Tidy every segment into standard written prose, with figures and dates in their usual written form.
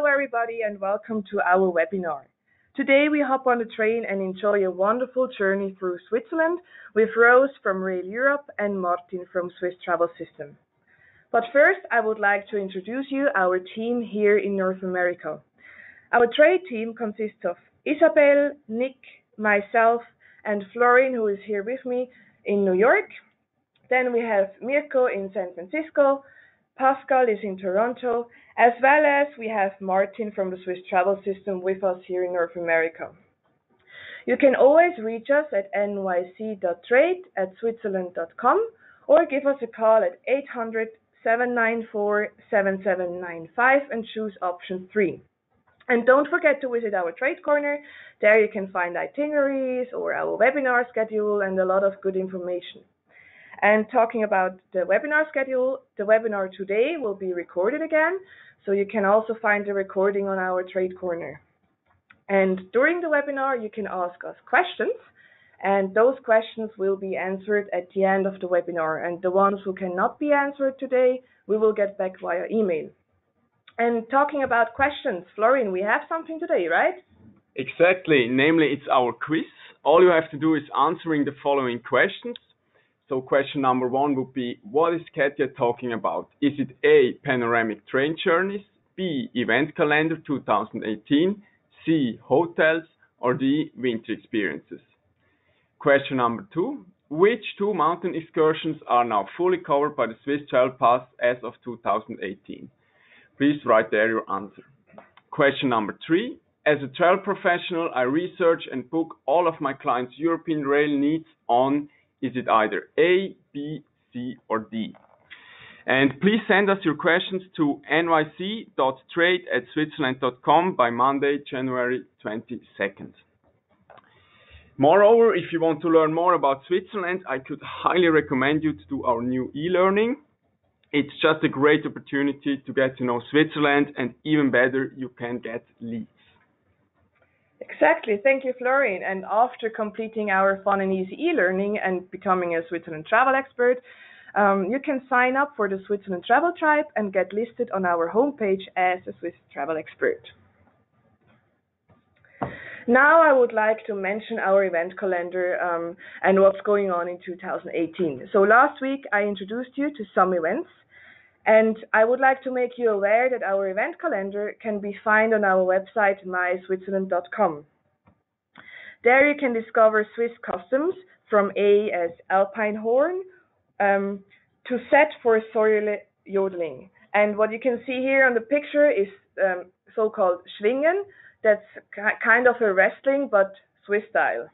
everybody, and welcome to our webinar. Today, we hop on the train and enjoy a wonderful journey through Switzerland with Rose from Rail Europe and Martin from Swiss Travel System. But first, I would like to introduce you our team here in North America. Our trade team consists of Isabel, Nick, myself, and Florin, who is here with me in New York. Then we have Mirko in San Francisco, Pascal is in Toronto, as well as we have Martin from the Swiss Travel System with us here in North America. You can always reach us at nyc.trade@switzerland.com or give us a call at 800-794-7795 and choose option 3. And don't forget to visit our Trade Corner. There you can find itineraries or our webinar schedule and a lot of good information. And talking about the webinar schedule, the webinar today will be recorded again, so you can also find the recording on our Trade Corner. And during the webinar, you can ask us questions, and those questions will be answered at the end of the webinar. And the ones who cannot be answered today, we will get back via email. And talking about questions, Florin, we have something today, right? Exactly, namely it's our quiz. All you have to do is answering the following questions. So question number 1 would be, what is Katja talking about? Is it A, panoramic train journeys, B, event calendar 2018, C, hotels, or D, winter experiences? Question number 2, which 2 mountain excursions are now fully covered by the Swiss Travel Pass as of 2018? Please write there your answer. Question number 3, as a travel professional, I research and book all of my clients' European rail needs on, is it either A, B, C, or D? And please send us your questions to nyc.trade@switzerland.com by Monday, January 22nd. Moreover, if you want to learn more about Switzerland, I could highly recommend you to do our new e-learning. It's just a great opportunity to get to know Switzerland, and even better, you can get leads. Exactly. Thank you, Florin. And after completing our fun and easy e-learning and becoming a Switzerland travel expert, you can sign up for the Switzerland Travel Tribe and get listed on our homepage as a Swiss travel expert. Now I would like to mention our event calendar and what's going on in 2018. So last week I introduced you to some events, and I would like to make you aware that our event calendar can be found on our website myswitzerland.com. There you can discover Swiss customs from A as Alpine Horn to Z for Säule yodeling. And what you can see here on the picture is so-called Schwingen. That's kind of a wrestling, but Swiss style.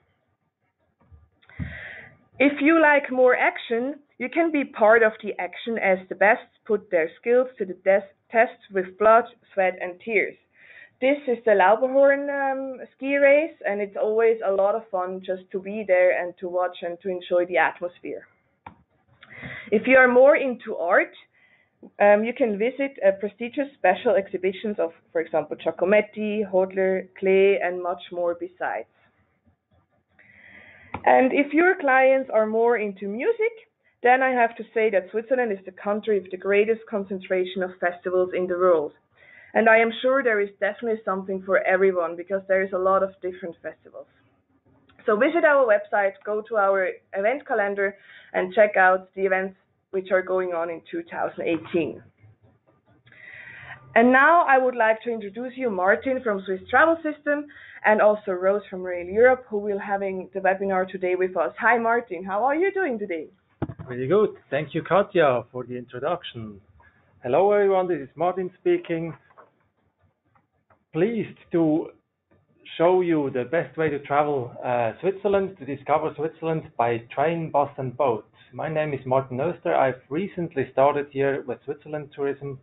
If you like more action, you can be part of the action as the best put their skills to the test with blood, sweat, and tears. This is the Lauberhorn ski race, and it's always a lot of fun just to be there and to watch and to enjoy the atmosphere. If you are more into art, you can visit prestigious special exhibitions of, for example, Giacometti, Hodler, Klee, and much more besides. And if your clients are more into music, then I have to say that Switzerland is the country with the greatest concentration of festivals in the world. And I am sure there is definitely something for everyone because there is a lot of different festivals. So visit our website, go to our event calendar, and check out the events which are going on in 2018. And now I would like to introduce you Martin from Swiss Travel System and also Rose from Rail Europe, who will having the webinar today with us. Hi Martin, how are you doing today? Really good. Thank you, Katja, for the introduction. Hello everyone, this is Martin speaking. Pleased to show you the best way to travel Switzerland, to discover Switzerland by train, bus and boat. My name is Martin Oester. I've recently started here with Switzerland Tourism,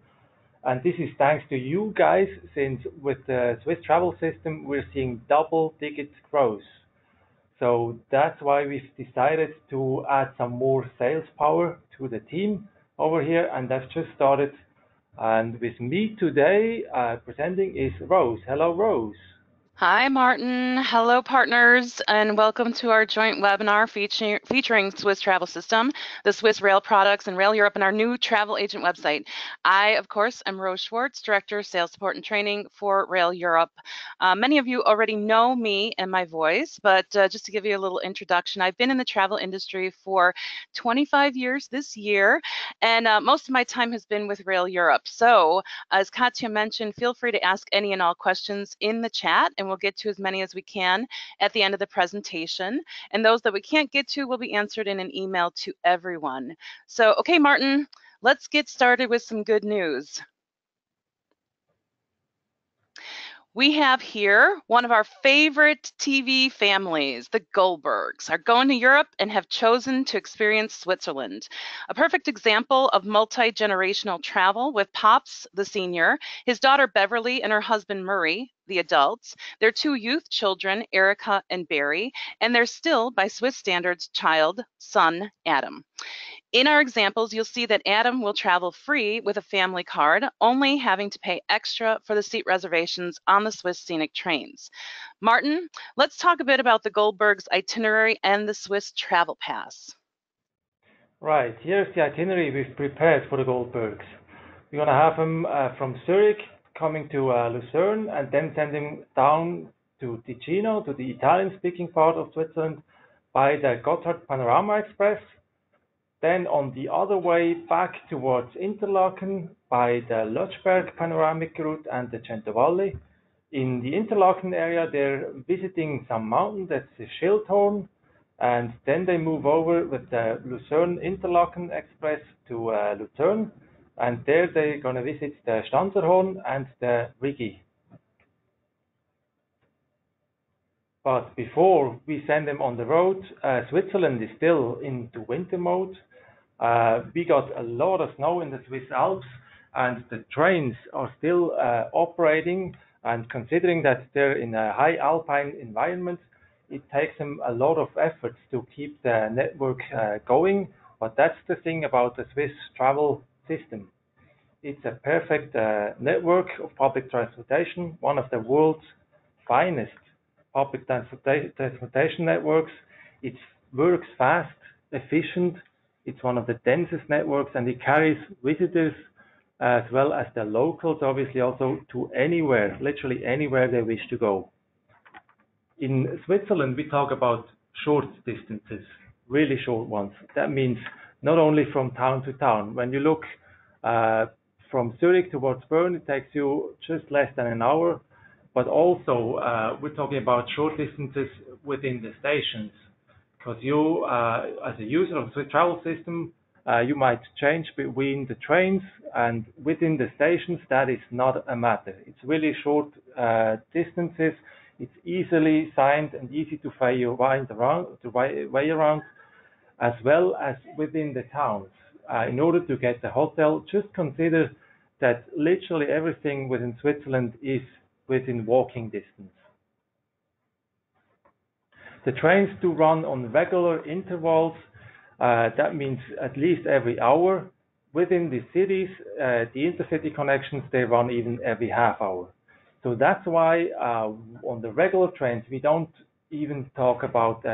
and this is thanks to you guys, since with the Swiss Travel System we're seeing double-digit growth. So that's why we've decided to add some more sales power to the team over here, and I've just started. And with me today presenting is Rose. Hello, Rose. Hi, Martin. Hello, partners, and welcome to our joint webinar featuring Swiss Travel System, the Swiss Rail products, and Rail Europe, and our new travel agent website. I, of course, am Rose Schwartz, Director, Sales Support and Training for Rail Europe. Many of you already know me and my voice, but just to give you a little introduction, I've been in the travel industry for 25 years this year, and most of my time has been with Rail Europe. So, as Katja mentioned, feel free to ask any and all questions in the chat, and we'll get to as many as we can at the end of the presentation. And those that we can't get to will be answered in an email to everyone. So, okay, Martin, let's get started with some good news. We have here one of our favorite TV families, the Goldbergs, are going to Europe and have chosen to experience Switzerland. A perfect example of multi-generational travel with Pops, the senior, his daughter Beverly, and her husband Murray, the adults, their two youth children, Erica and Barry, and their still, by Swiss standards, son, Adam. In our examples, you'll see that Adam will travel free with a family card, only having to pay extra for the seat reservations on the Swiss scenic trains. Martin, let's talk a bit about the Goldbergs itinerary and the Swiss travel pass. Right, here's the itinerary we've prepared for the Goldbergs. We're going to have them from Zurich coming to Lucerne and then send them down to Ticino, to the Italian-speaking part of Switzerland, by the Gotthard Panorama Express. Then on the other way back towards Interlaken by the Lötschberg panoramic route and the Cento Valley. In the Interlaken area, they're visiting some mountain, that's the Schildhorn, and then they move over with the Lucerne Interlaken Express to Lucerne, and there they're going to visit the Stanzerhorn and the Rigi. But before we send them on the road, Switzerland is still into winter mode. We got a lot of snow in the Swiss Alps, and the trains are still operating. And considering that they're in a high alpine environment, it takes them a lot of efforts to keep the network going. But that's the thing about the Swiss travel system. It's a perfect network of public transportation, one of the world's finest public transportation networks. It works fast, efficient. It's one of the densest networks, and it carries visitors as well as the locals, obviously, also to anywhere, literally anywhere they wish to go. In Switzerland, we talk about short distances, really short ones. That means not only from town to town. When you look from Zurich towards Bern, it takes you just less than an hour. But also, we're talking about short distances within the stations, because you, as a user of the Swiss travel system, you might change between the trains, and within the stations, that is not a matter. It's really short distances. It's easily signed and easy to way around, as well as within the towns. In order to get the hotel, just consider that literally everything within Switzerland is within walking distance. The trains do run on regular intervals. That means at least every hour. Within the cities, the intercity connections, they run even every half hour. So that's why on the regular trains, we don't even talk about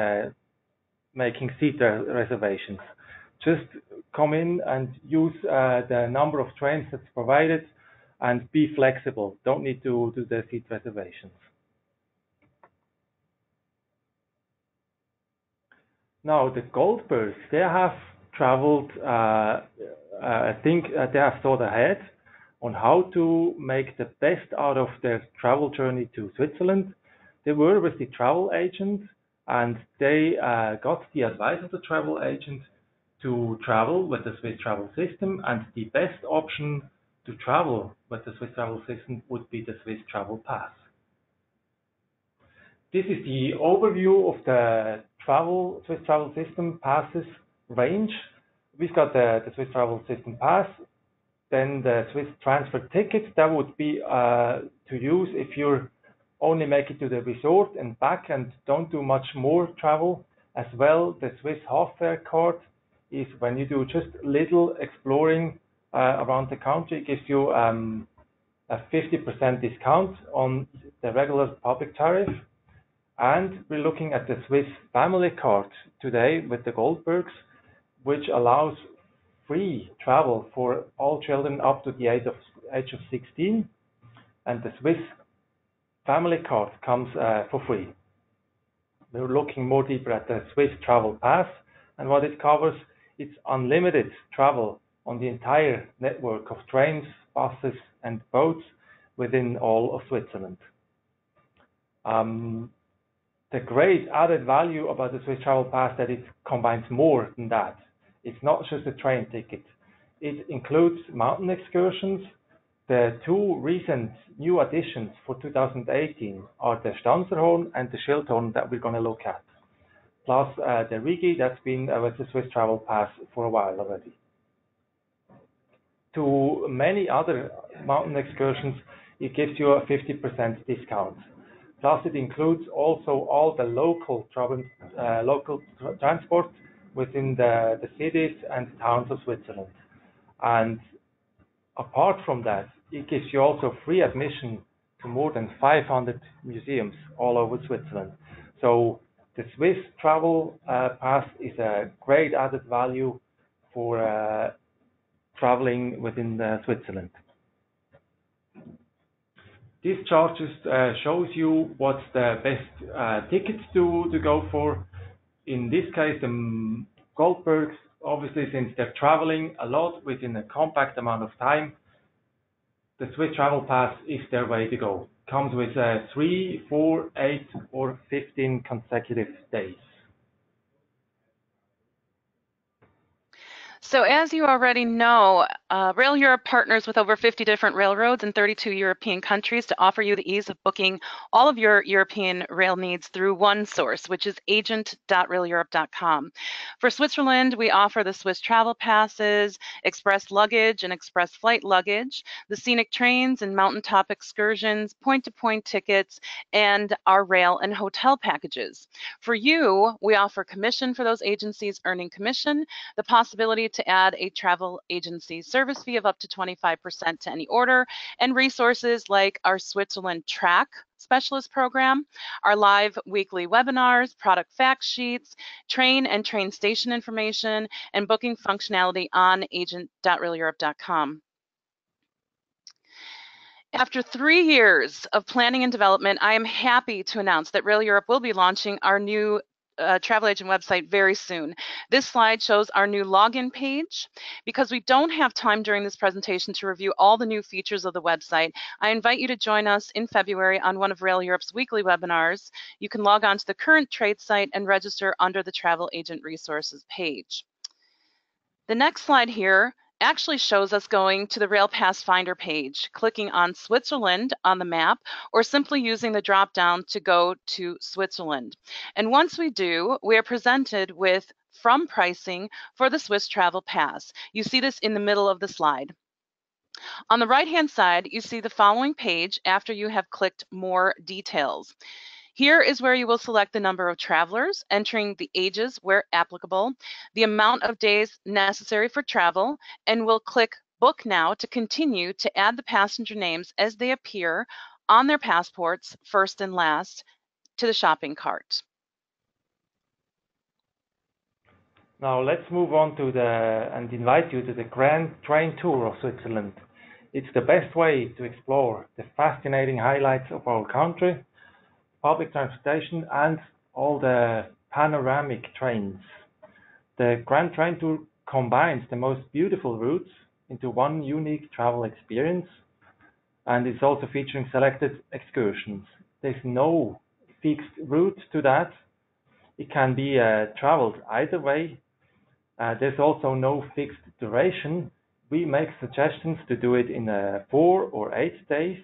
making seat reservations. Just come in and use the number of trains that's provided and be flexible. Don't need to do the seat reservations. Now, the Goldbergs, they have traveled, I think they have thought ahead on how to make the best out of their travel journey to Switzerland. They were with the travel agent, and they got the advice of the travel agent to travel with the Swiss travel system, and the best option to travel with the Swiss travel system would be the Swiss travel pass. This is the overview of the Swiss travel system passes range. We've got the Swiss travel system pass, then the Swiss transfer ticket. That would be to use if you only make it to the resort and back and don't do much more travel. As well, the Swiss half-fare card is when you do just little exploring around the country. It gives you a 50% discount on the regular public tariff. And we're looking at the Swiss family card today with the Goldbergs, which allows free travel for all children up to the age of 16. And the Swiss family card comes for free. We're looking more deeper at the Swiss Travel Pass and what it covers. It's unlimited travel on the entire network of trains, buses, and boats within all of Switzerland. The great added value about the Swiss Travel Pass that it combines more than that. It's not just a train ticket. It includes mountain excursions. The two recent new additions for 2018 are the Stanzerhorn and the Schildhorn that we're going to look at, plus the Rigi that's been with the Swiss Travel Pass for a while already. To many other mountain excursions, it gives you a 50% discount. Plus, it includes also all the local transport within the cities and towns of Switzerland. And apart from that, it gives you also free admission to more than 500 museums all over Switzerland. So the Swiss Travel Pass is a great added value for traveling within Switzerland. This chart just shows you what's the best tickets to go for. In this case, the Goldbergs, obviously, since they're traveling a lot within a compact amount of time, the Swiss Travel Pass is their way to go. Comes with 3, 4, 8, or 15 consecutive days. So as you already know, Rail Europe partners with over 50 different railroads in 32 European countries to offer you the ease of booking all of your European rail needs through one source, which is agent.raileurope.com. For Switzerland, we offer the Swiss travel passes, express luggage and express flight luggage, the scenic trains and mountaintop excursions, point-to-point tickets, and our rail and hotel packages. For you, we offer commission for those agencies earning commission, the possibility to add a travel agency service fee of up to 25% to any order, and resources like our Switzerland Track Specialist Program, our live weekly webinars, product fact sheets, train and train station information, and booking functionality on agent.raileurope.com. After 3 years of planning and development, I am happy to announce that Rail Europe will be launching our new travel agent website very soon. This slide shows our new login page. Because we don't have time during this presentation to review all the new features of the website, I invite you to join us in February on one of Rail Europe's weekly webinars. You can log on to the current trade site and register under the Travel Agent Resources page. The next slide here actually shows us going to the Rail Pass Finder page, clicking on Switzerland on the map, or simply using the drop-down to go to Switzerland. And once we do, we are presented with from pricing for the Swiss Travel Pass. You see this in the middle of the slide. On the right-hand side, you see the following page after you have clicked More Details. Here is where you will select the number of travelers, entering the ages where applicable, the amount of days necessary for travel, and we'll click Book Now to continue to add the passenger names as they appear on their passports, first and last, to the shopping cart. Now let's move on to and invite you to the Grand Train Tour of Switzerland. It's the best way to explore the fascinating highlights of our country, public transportation, and all the panoramic trains. The Grand Train Tour combines the most beautiful routes into one unique travel experience, and it's also featuring selected excursions. There's no fixed route to that. It can be traveled either way. There's also no fixed duration. We make suggestions to do it in 4 or 8 days,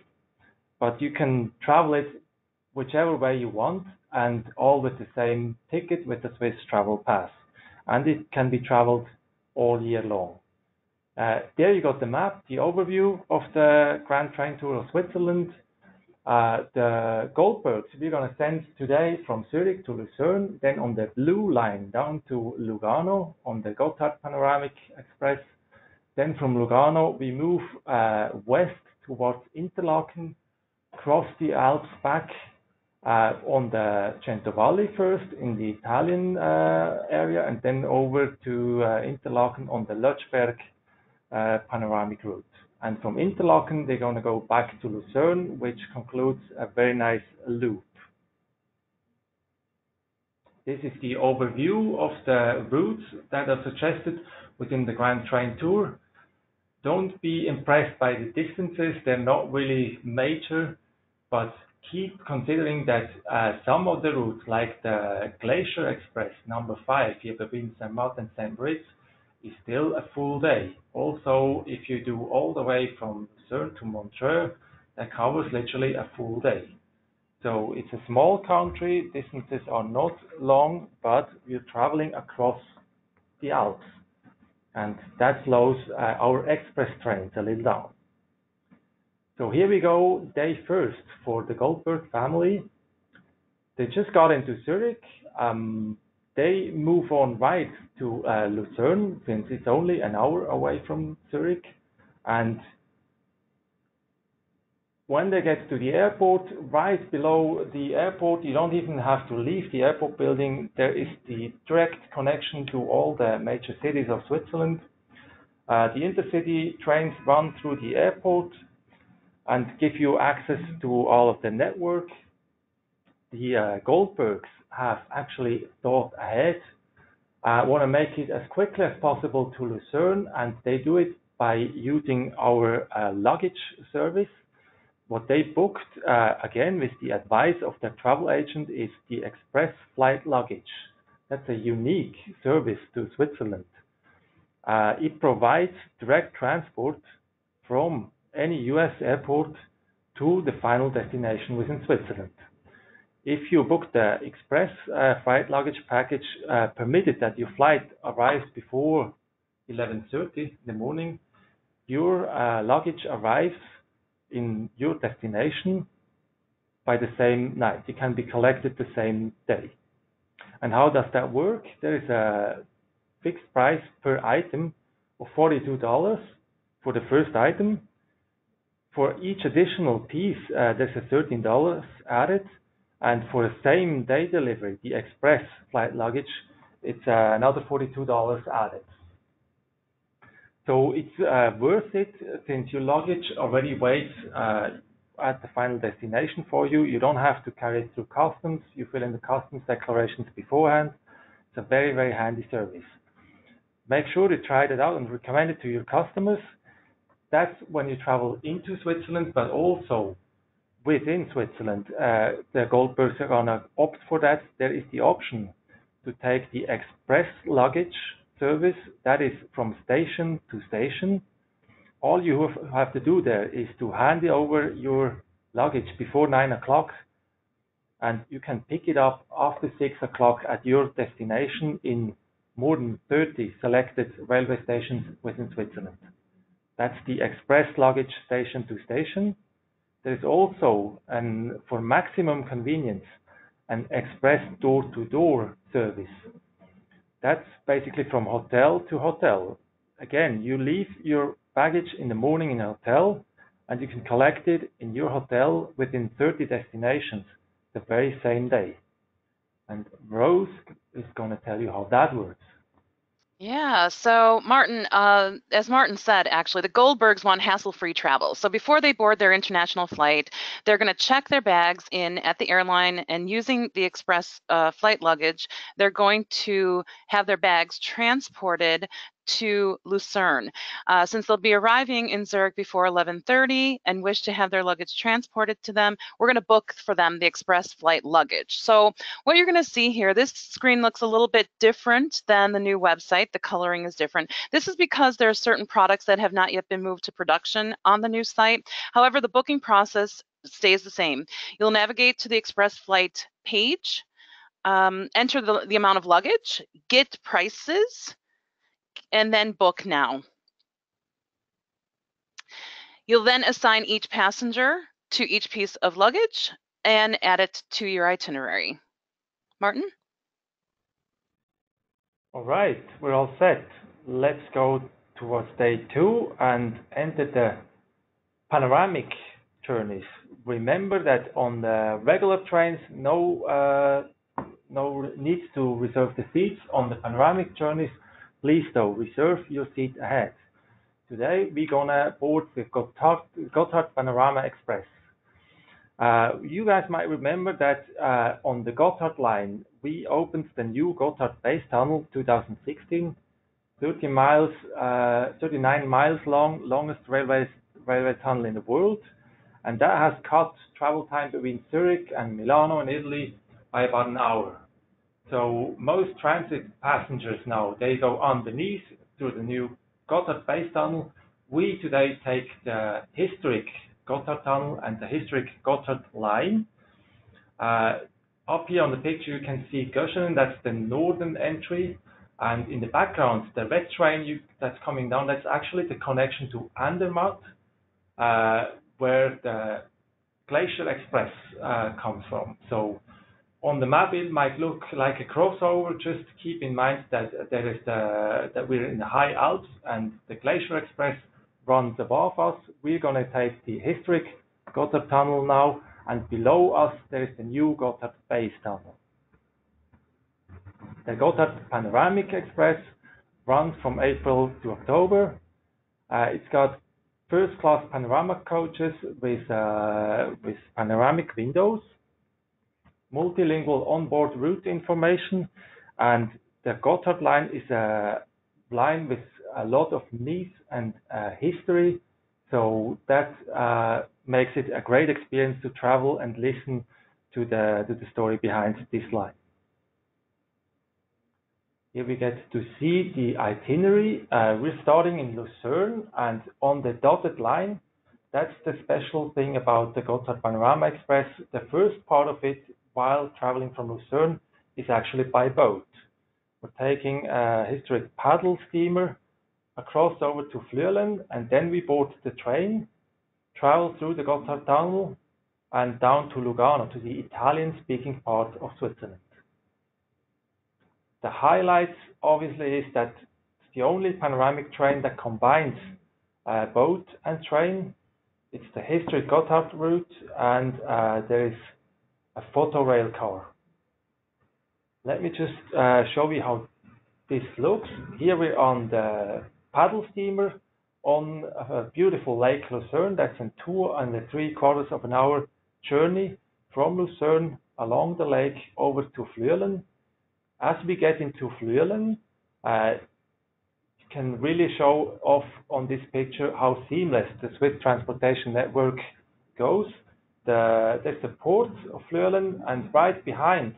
but you can travel it whichever way you want, and all with the same ticket with the Swiss Travel Pass. And it can be traveled all year long. There you got the map, the overview of the Grand Train Tour of Switzerland. The Goldbergs we're going to send today from Zurich to Lucerne, then on the blue line down to Lugano on the Gotthard Panoramic Express. Then from Lugano we move west towards Interlaken, cross the Alps back on the Cento Valley first in the Italian area, and then over to Interlaken on the Lötschberg panoramic route. And from Interlaken, they're going to go back to Lucerne, which concludes a very nice loop. This is the overview of the routes that are suggested within the Grand Train Tour. Don't be impressed by the distances, they're not really major, but keep considering that some of the routes, like the Glacier Express number 5, here between St. Martin and St. Moritz, is still a full day. Also, if you do all the way from Lucerne to Montreux, that covers literally a full day. So it's a small country, distances are not long, but we're traveling across the Alps. And that slows our express trains a little down. So here we go, day first for the Goldberg family. They just got into Zurich. They move on right to Lucerne, since it's only an hour away from Zurich. And when they get to the airport, right below the airport, you don't even have to leave the airport building. There is the direct connection to all the major cities of Switzerland. The intercity trains run through the airport and give you access to all of the network. The Goldbergs have actually thought ahead, want to make it as quickly as possible to Lucerne, and they do it by using our luggage service. What they booked, again with the advice of their travel agent, is the express flight luggage. That's a unique service to Switzerland. It provides direct transport from any US airport to the final destination within Switzerland. If you book the express flight luggage package, permitted that your flight arrives before 11:30 in the morning, your luggage arrives in your destination by the same night. It can be collected the same day. And how does that work? There is a fixed price per item of $42 for the first item. For each additional piece, there's a $13 added. And for the same day delivery, the express flight luggage, it's another $42 added. So it's worth it, since your luggage already waits at the final destination for you. You don't have to carry it through customs. You fill in the customs declarations beforehand. It's a very, very handy service. Make sure to try that out and recommend it to your customers. That's when you travel into Switzerland, but also within Switzerland. The Goldbergs are going to opt for that. There is the option to take the express luggage service, that is from station to station. All you have to do there is to hand over your luggage before 9 o'clock, and you can pick it up after 6 o'clock at your destination in more than 30 selected railway stations within Switzerland. That's the express luggage station to station. There is also, for maximum convenience, an express door-to-door service. That's basically from hotel to hotel. Again, you leave your baggage in the morning in a hotel, and you can collect it in your hotel within 30 destinations the very same day. And Rose is going to tell you how that works. Yeah, so Martin, as Martin said, actually, the Goldbergs want hassle-free travel. So before they board their international flight, they're going to check their bags in at the airline, and using the express flight luggage, they're going to have their bags transported to Lucerne. Since they'll be arriving in Zurich before 11:30 and wish to have their luggage transported to them, we're going to book for them the express flight luggage. So what you're going to see here, this screen looks a little bit different than the new website. The coloring is different. This is because there are certain products that have not yet been moved to production on the new site. However, the booking process stays the same. You'll navigate to the express flight page, enter the amount of luggage, get prices, and then book now. You'll then assign each passenger to each piece of luggage and add it to your itinerary. Martin? All right, we're all set. Let's go towards day 2 and enter the panoramic journeys. Remember that on the regular trains, no need to reserve the seats. On the panoramic journeys, please though reserve your seat ahead. Today we're gonna board the Gotthard Panorama Express. You guys might remember that on the Gotthard line, we opened the new Gotthard Base Tunnel 2016, 39 miles long, longest railway tunnel in the world, and that has cut travel time between Zurich and Milano in Italy by about an hour. So most transit passengers now, they go underneath through the new Gotthard Base Tunnel. We today take the historic Gotthard Tunnel and the historic Gotthard line. Up here on the picture you can see Göschenen, that's the northern entry, and in the background the red train that's coming down, that's actually the connection to Andermatt, where the Glacier Express comes from. So on the map it might look like a crossover. Just keep in mind that that we're in the high Alps and the Glacier Express runs above us. We're going to take the historic Gotthard Tunnel now, and below us there is the new Gotthard Base Tunnel. The Gotthard Panoramic Express runs from April to October. It's got first-class panorama coaches with panoramic windows, multilingual onboard route information, and the Gotthard line is a line with a lot of myth and history, so that makes it a great experience to travel and listen to the story behind this line. Here we get to see the itinerary. We're starting in Lucerne, and on the dotted line, that's the special thing about the Gotthard Panorama Express. The first part of it, while traveling from Lucerne, is actually by boat. We're taking a historic paddle steamer across over to Flüelen, and then we board the train, travel through the Gotthard Tunnel, and down to Lugano, to the Italian-speaking part of Switzerland. The highlights, obviously, is that it's the only panoramic train that combines boat and train. It's the historic Gotthard route, and there is a photo rail car. Let me just show you how this looks. Here we're on the paddle steamer on a beautiful Lake Lucerne. That's a 2.75 hour journey from Lucerne along the lake over to Flüelen. As we get into Flüelen, you can really show off on this picture how seamless the Swiss transportation network goes. There's the port of Flüelen, and right behind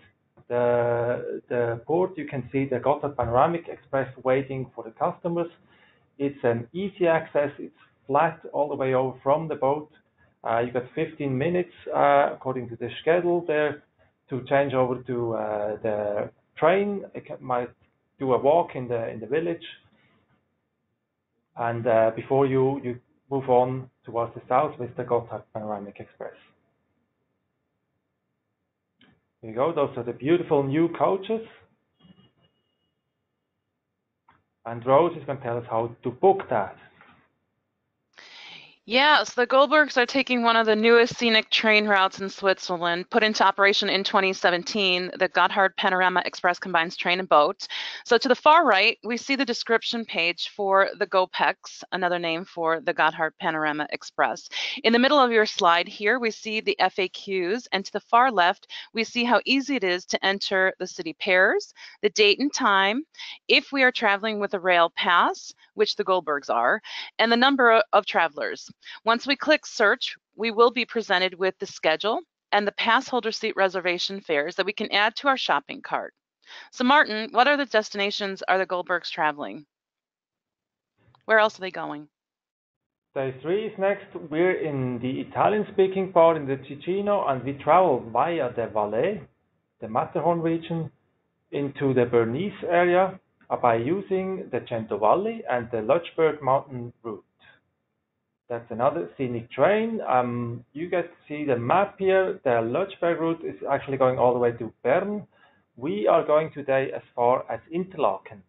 the port you can see the Gotthard Panoramic Express waiting for the customers. It's an easy access, it's flat all the way over from the boat. You got 15 minutes according to the schedule there to change over to the train. You might do a walk in the village, and before you move on towards the south with the Gotthard Panoramic Express. Here you go, those are the beautiful new coaches. And Rose is going to tell us how to book that. Yes, the Goldbergs are taking one of the newest scenic train routes in Switzerland, put into operation in 2017. The Gotthard Panorama Express combines train and boat. So to the far right, we see the description page for the GoPEX, another name for the Gotthard Panorama Express. In the middle of your slide here, we see the FAQs, and to the far left, we see how easy it is to enter the city pairs, the date and time, if we are traveling with a rail pass, which the Goldbergs are, and the number of travelers. Once we click search, we will be presented with the schedule and the pass holder seat reservation fares that we can add to our shopping cart. So Martin, what other destinations are the Goldbergs traveling? Where else are they going? Day 3 is next. We're in the Italian-speaking part in the Ticino, and we travel via the Valais, the Matterhorn region, into the Bernese area by using the Centovalli and the Lötschberg mountain route. That's another scenic train. You get to see the map here. The Lötschberg route is actually going all the way to Bern. We are going today as far as Interlaken.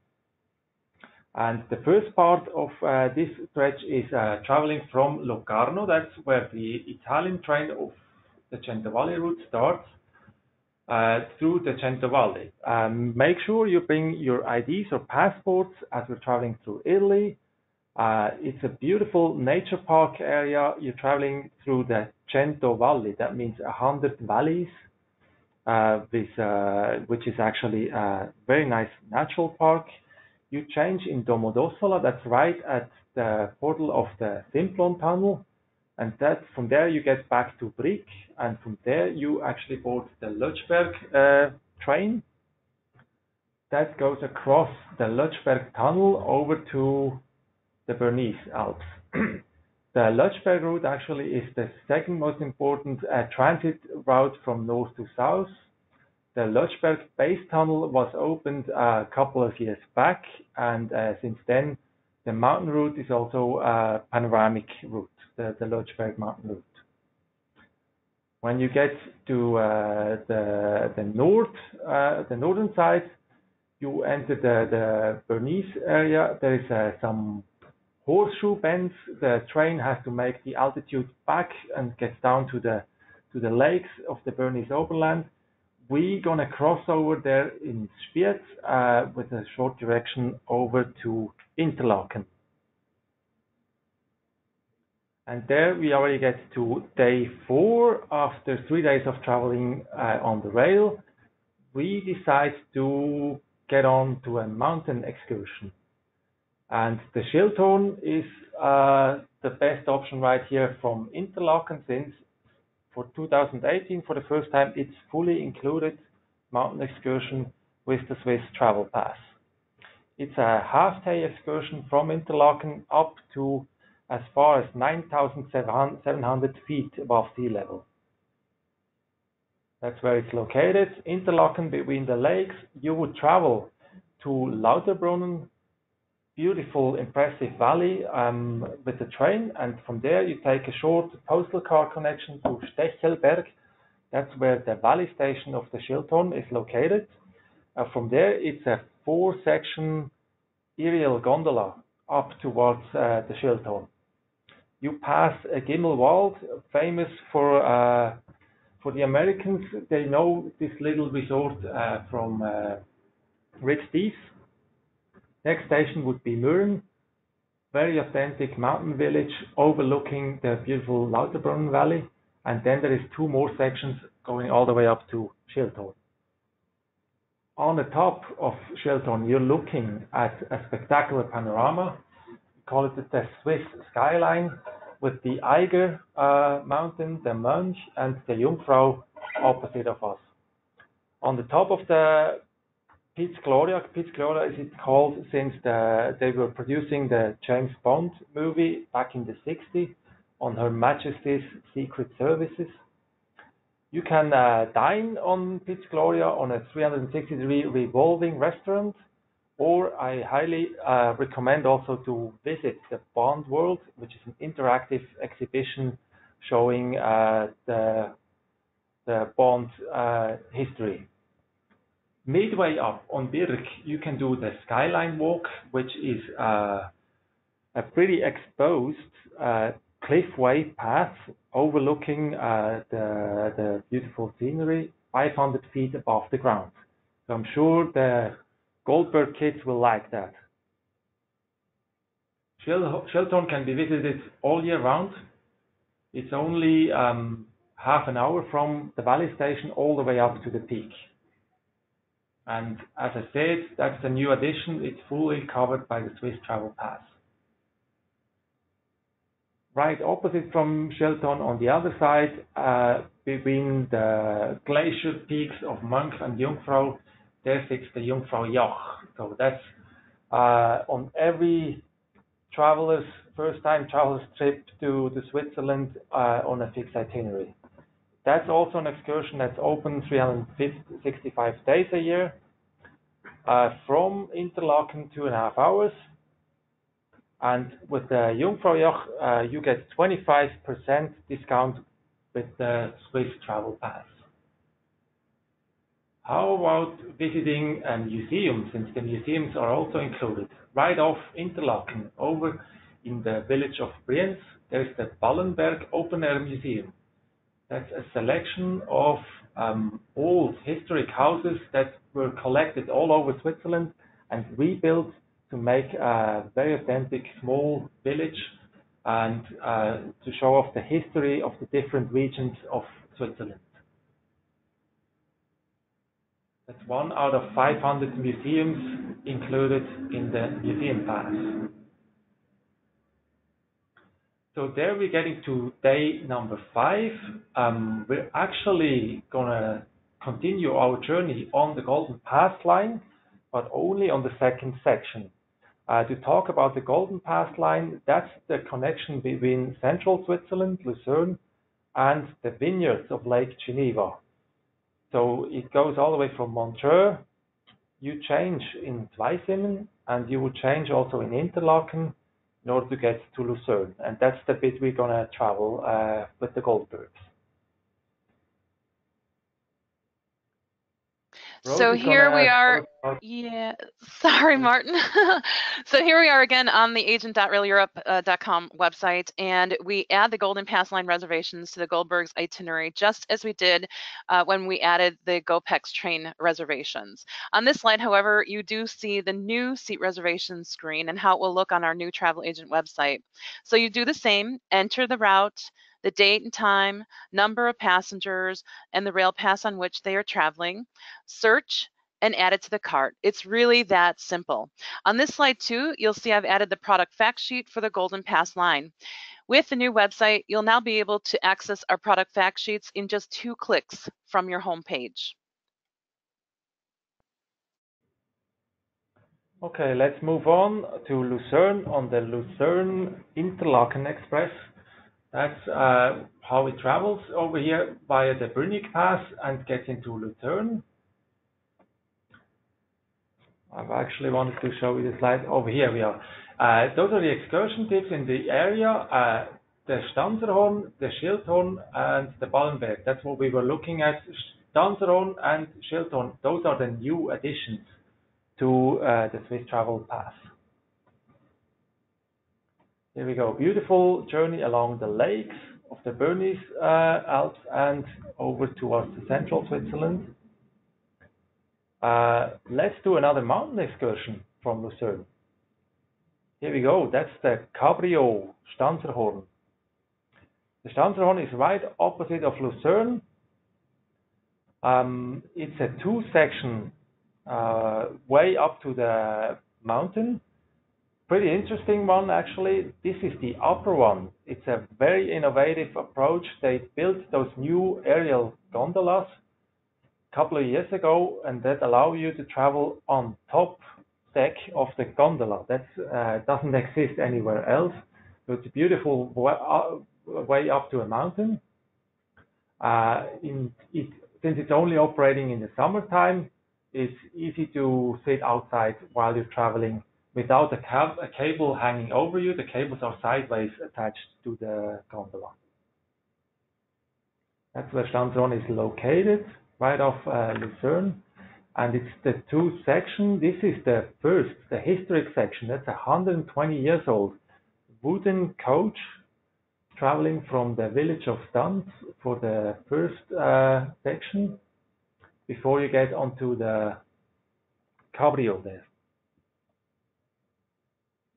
And the first part of this stretch is traveling from Locarno. That's where the Italian train of the Cento Valley route starts through the Cento Valley. Make sure you bring your IDs or passports as we're traveling through Italy. It's a beautiful nature park area. You're traveling through the Cento Valley. That means 100 valleys, which is actually a very nice natural park. You change in Domodossola, that's right at the portal of the Simplon tunnel, and that from there you get back to Brick, and from there you actually board the Lötschberg train. That goes across the Lötschberg tunnel over to the Bernese Alps. The Lötschberg route actually is the second most important transit route from north to south. The Lötschberg base tunnel was opened a couple of years back, and since then the mountain route is also a panoramic route, the Lötschberg mountain route. When you get to the northern side, you enter the Bernese area. There is some horseshoe bends. The train has to make the altitude back and gets down to the lakes of the Bernese Oberland. We're gonna cross over there in Spiez with a short direction over to Interlaken. And there we already get to day 4 after 3 days of traveling on the rail. We decide to get on to a mountain excursion. And the Schildhorn is the best option right here from Interlaken, since for 2018, for the first time, it's fully included mountain excursion with the Swiss Travel Pass. It's a half-day excursion from Interlaken up to as far as 9,700 feet above sea level. That's where it's located, Interlaken, between the lakes. You would travel to Lauterbrunnen, beautiful, impressive valley with the train, and from there you take a short postal car connection to Stechelberg. That's where the valley station of the Schildhorn is located. From there it's a 4-section aerial gondola up towards the Schildhorn. You pass a Gimmelwald, famous for the Americans. They know this little resort from Ritz-Dies. Next station would be Mürren, very authentic mountain village overlooking the beautiful Lauterbrunnen Valley, and then there is 2 more sections going all the way up to Schildhorn. On the top of Schildhorn, you're looking at a spectacular panorama. We call it the Swiss skyline, with the Eiger mountain, the Mönch, and the Jungfrau opposite of us. On the top of the Piz Gloria is it called since they were producing the James Bond movie back in the 60s on Her Majesty's Secret Services. You can dine on Piz Gloria on a 360-degree revolving restaurant, or I highly recommend also to visit the Bond World, which is an interactive exhibition showing the Bond history. Midway up on Birk, you can do the Skyline Walk, which is a pretty exposed cliffway path overlooking the beautiful scenery 500 feet above the ground. So I'm sure the Goldberg kids will like that. Schildhorn can be visited all year round. It's only half an hour from the valley station all the way up to the peak. And as I said, that's the new addition. It's fully covered by the Swiss Travel Pass. Right opposite from Schildhorn, on the other side, between the glacier peaks of Mönch and Jungfrau, there sits the Jungfrau Joch. So that's on every first-time traveler's trip to Switzerland on a fixed itinerary. That's also an excursion that's open 365 days a year. From Interlaken, 2.5 hours. And with the Jungfraujoch, you get 25% discount with the Swiss Travel Pass. How about visiting a museum, since the museums are also included? Right off Interlaken, over in the village of Brienz, there's the Ballenberg Open Air Museum. That's a selection of old historic houses that were collected all over Switzerland and rebuilt to make a very authentic small village and to show off the history of the different regions of Switzerland. That's one out of 500 museums included in the museum pass. So there we're getting to day number 5. We're actually gonna continue our journey on the Golden Pass line, but only on the second section. To talk about the Golden Pass line, that's the connection between central Switzerland, Lucerne, and the vineyards of Lake Geneva. So it goes all the way from Montreux. You change in Zweisimmen, and you will change also in Interlaken in order to get to Lucerne. And that's the bit we're going to travel with the Goldbergs. So here we are. Yeah, sorry, Martin. So here we are again on the agent.raileurope.com website, and we add the Golden Pass line reservations to the Goldberg's itinerary, just as we did when we added the GoPex train reservations. On this slide, however, you do see the new seat reservation screen and how it will look on our new travel agent website. So you do the same, enter the route, the date and time, number of passengers, and the rail pass on which they are traveling, search, and add it to the cart. It's really that simple. On this slide too, you'll see I've added the product fact sheet for the Golden Pass line. With the new website, you'll now be able to access our product fact sheets in just 2 clicks from your home page. Okay, let's move on to Lucerne on the Lucerne Interlaken Express. That's how it travels over here via the Brünig Pass and gets into Lucerne. I've actually wanted to show you the slide. Over here we are. Those are the excursion tips in the area. The Stanzerhorn, the Schildhorn, and the Ballenberg. That's what we were looking at. Stanzerhorn and Schildhorn. Those are the new additions to the Swiss Travel Pass. Here we go. Beautiful journey along the lakes of the Bernese Alps and over towards the central Switzerland. Let's do another mountain excursion from Lucerne. Here we go. That's the Cabrio Stanzerhorn. The Stanzerhorn is right opposite of Lucerne. It's a 2-section way up to the mountain. Pretty interesting one, actually. This is the upper one. It's a very innovative approach. They built those new aerial gondolas a couple of years ago, and that allow you to travel on top deck of the gondola. That doesn't exist anywhere else. So it's a beautiful way up to a mountain. Since it's only operating in the summertime, it's easy to sit outside while you're traveling without a cable hanging over you. The cables are sideways attached to the gondola. That's where Stanzerhorn is located, right off Lucerne. And it's the 2-section. This is the historic section. That's 120 years old. Wooden coach traveling from the village of Stanz for the first section before you get onto the Cabrio there.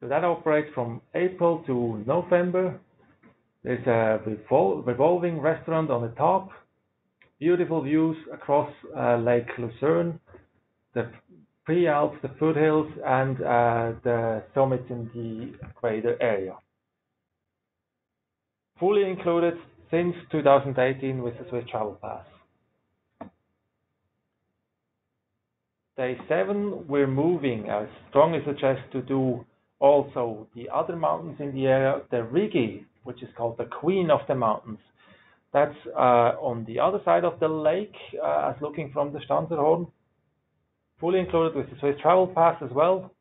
So that operates from April to November. There's a revolving restaurant on the top. Beautiful views across Lake Lucerne, the pre-Alps, the foothills, and the summits in the greater area. Fully included since 2018 with the Swiss Travel Pass. Day 7, we're moving. I strongly suggest to do also the other mountains in the area, the Rigi, which is called the Queen of the Mountains. That's on the other side of the lake, as looking from the Stanzerhorn. Fully included with the Swiss Travel Pass as well.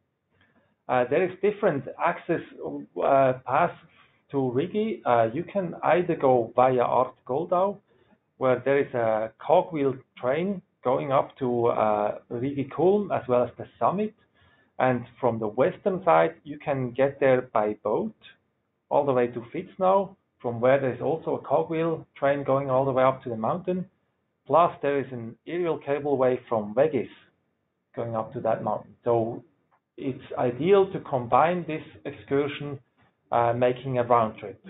There is different access paths to Rigi. You can either go via Art Goldau, where there is a cogwheel train going up to Rigi Kulm as well as the summit. And from the western side, you can get there by boat all the way to Fitznau, from where there's also a cogwheel train going all the way up to the mountain. Plus, there is an aerial cableway from Vegas going up to that mountain. So it's ideal to combine this excursion, making a round trip.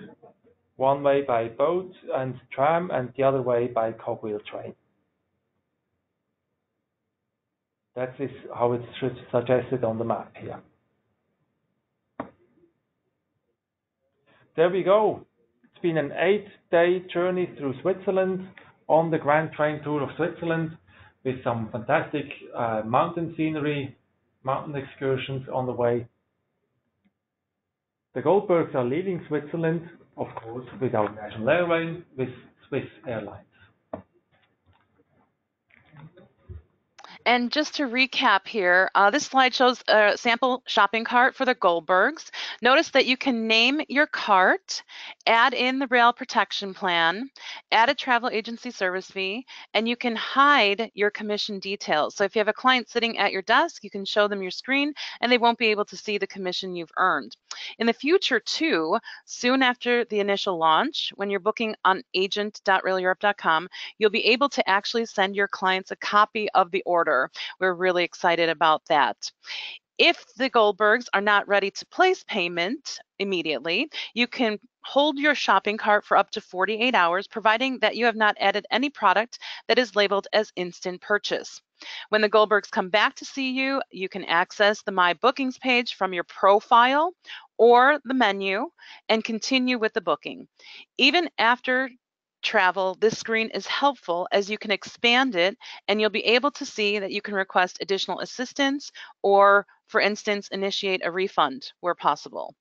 One way by boat and tram, and the other way by cogwheel train. That is how it's suggested on the map here. There we go. It's been an 8-day journey through Switzerland on the Grand Train Tour of Switzerland with some fantastic mountain scenery, mountain excursions on the way. The Goldbergs are leaving Switzerland, of course, with our national airline, with Swiss Airlines. And just to recap here, this slide shows a sample shopping cart for the Goldbergs. Notice that you can name your cart, add in the rail protection plan, add a travel agency service fee, and you can hide your commission details. So if you have a client sitting at your desk, you can show them your screen and they won't be able to see the commission you've earned. In the future too, soon after the initial launch, when you're booking on agent.raileurope.com, you'll be able to actually send your clients a copy of the order. We're really excited about that. If the Goldbergs are not ready to place payment immediately, you can hold your shopping cart for up to 48 hours, providing that you have not added any product that is labeled as instant purchase. When the Goldbergs come back to see you, you can access the My Bookings page from your profile or the menu and continue with the booking. Even after travel, this screen is helpful as you can expand it and you'll be able to see that you can request additional assistance or, for instance, initiate a refund where possible.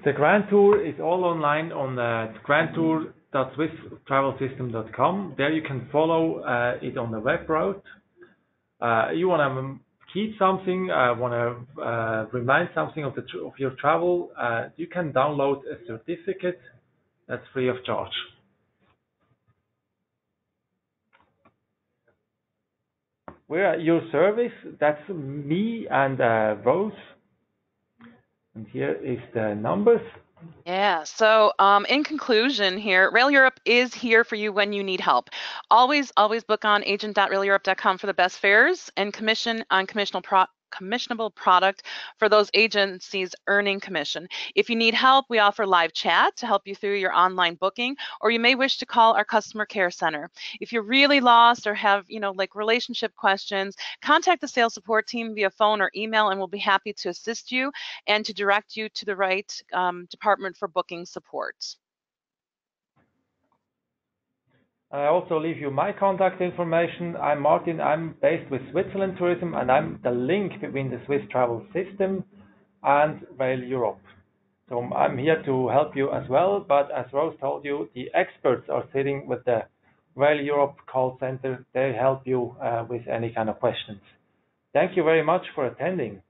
The Grand Tour is all online on grandtour.swisstravelsystem.com. There you can follow it on the web route. You want to keep something, want to remind something of your travel, you can download a certificate that's free of charge. We're at your service. That's me and Rose. And here is the numbers. Yeah, so in conclusion here, Rail Europe is here for you when you need help. Always book on agent.raileurope.com for the best fares and commission on commissionable product for those agencies earning commission. If you need help, we offer live chat to help you through your online booking, or you may wish to call our customer care center. If you're really lost or have, like relationship questions, contact the sales support team via phone or email, and we'll be happy to assist you and to direct you to the right department for booking support. I also leave you my contact information. I'm Martin. I'm based with Switzerland Tourism, and I'm the link between the Swiss travel system and Rail Europe. So I'm here to help you as well, but as Rose told you, the experts are sitting with the Rail Europe call center. They help you with any kind of questions. Thank you very much for attending.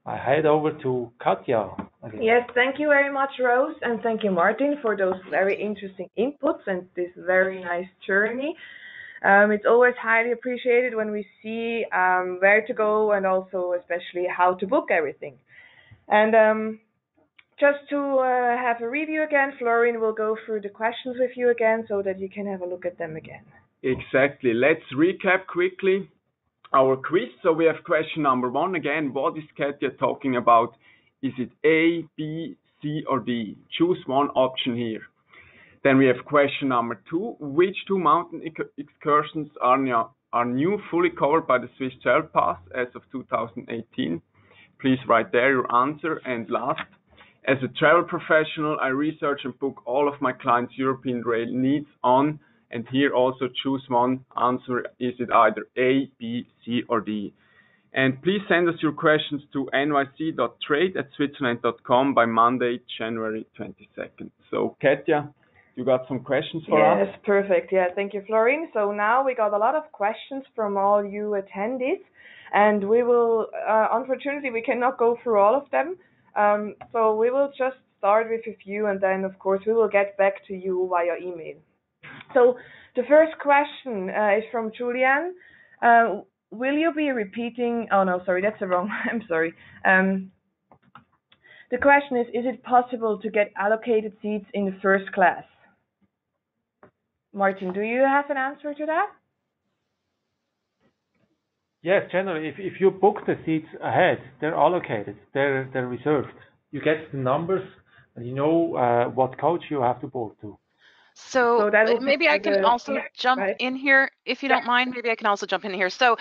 I head over to Katja again. Yes, thank you very much, Rose, and thank you, Martin, for those very interesting inputs and this very nice journey. It's always highly appreciated when we see where to go and also especially how to book everything. And just to have a review again, Florian will go through the questions with you again so that you can have a look at them again. Exactly. Let's recap quickly our quiz. So we have question number 1 again. What is Katja talking about? Is it A, B, C, or D? Choose one option here. Then we have question number 2. Which 2 mountain excursions are new fully covered by the Swiss Travel Pass as of 2018? Please write there your answer. And last, as a travel professional, I research and book all of my clients' European rail needs on, and here also choose one answer. Is it either A, B, C, or D? And please send us your questions to nyc.trade@switzerland.com by Monday, January 22nd. So, Katja, you got some questions for us? Yes, perfect. Yeah, thank you, Florian. So now we got a lot of questions from all you attendees, and we will, unfortunately, we cannot go through all of them. So we will just start with a few, and then, of course, we will get back to you via email. So the first question is from Julian. Will you be repeating? Oh no, sorry, that's the wrong. I'm sorry. The question is it possible to get allocated seats in the first class? Martin, do you have an answer to that? Yes, generally, if you book the seats ahead, they're allocated, they're reserved. You get the numbers, and you know what coach you have to board to. So that would be maybe I like can also jump right? in here if you don't mind. Maybe I can also jump in here. So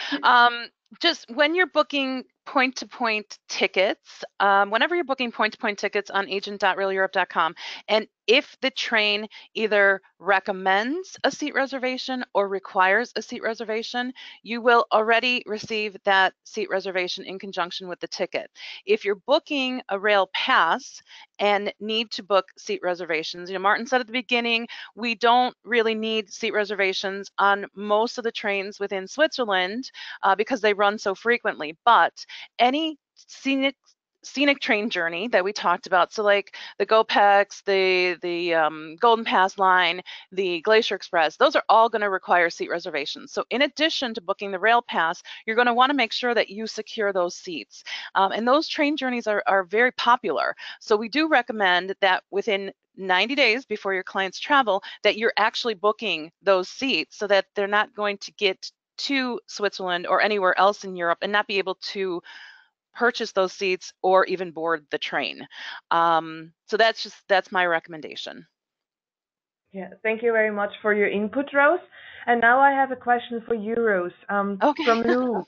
just when you're booking point-to-point tickets, whenever you're booking point-to-point tickets on agent.raileurope.com, and if the train either recommends a seat reservation or requires a seat reservation, you will already receive that seat reservation in conjunction with the ticket. If you're booking a rail pass and need to book seat reservations, Martin said at the beginning, we don't really need seat reservations on most of the trains within Switzerland because they run so frequently, but any scenic train journey that we talked about, so like the GoPex, the Golden Pass line, the Glacier Express, those are all going to require seat reservations. So in addition to booking the rail pass, you're going to want to make sure that you secure those seats. And those train journeys are very popular. So we do recommend that within 90 days before your clients travel, that you're actually booking those seats so that they're not going to get to Switzerland or anywhere else in Europe and not be able to purchase those seats or even board the train. So that's my recommendation. Yeah, thank you very much for your input, Rose. And now I have a question for you, Rose, Okay. from Lou.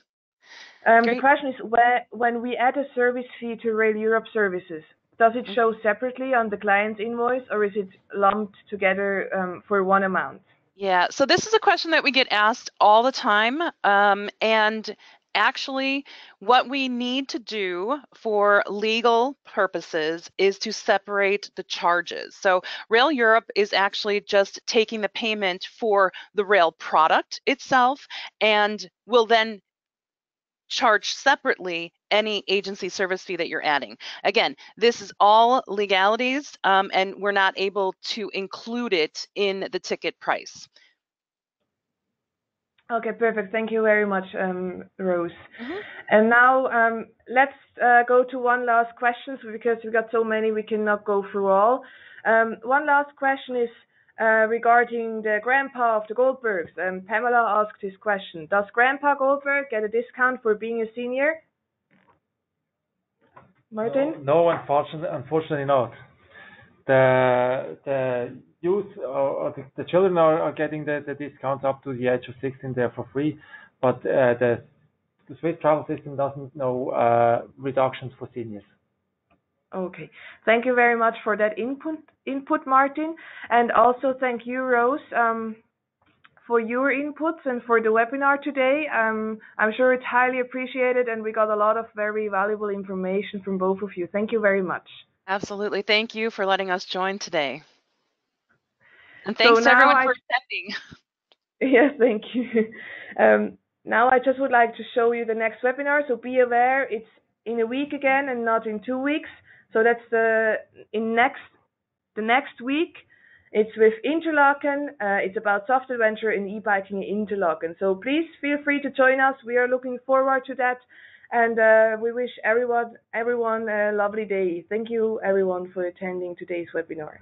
The question is, when we add a service fee to Rail Europe services, does it show separately on the client's invoice, or is it lumped together for one amount? Yeah, so this is a question that we get asked all the time. And actually, what we need to do for legal purposes is to separate the charges. So Rail Europe is actually just taking the payment for the rail product itself and will then charge separately any agency service fee that you're adding. Again, this is all legalities, and we're not able to include it in the ticket price. Okay, perfect. Thank you very much, Rose. And now let's go to one last question because we got so many we cannot go through all. One last question is regarding the grandpa of the Goldbergs. Pamela asked this question. Does Grandpa Goldberg get a discount for being a senior? Martin? No, unfortunately not. The youth or the children are getting the discounts up to the age of 16 there for free, but the Swiss travel system doesn't know reductions for seniors. Okay, thank you very much for that input, Martin, and also thank you, Rose, for your inputs and for the webinar today. I'm sure it's highly appreciated, and we got a lot of very valuable information from both of you. Thank you very much. Absolutely. Thank you for letting us join today. And thanks to everyone for attending. Yes, thank you. Now I just would like to show you the next webinar, so be aware it's in a week again and not in 2 weeks. So that's the next week. It's with Interlaken. It's about soft adventure in e-biking in Interlaken. So please feel free to join us. We are looking forward to that. And we wish everyone a lovely day. Thank you, everyone, for attending today's webinar.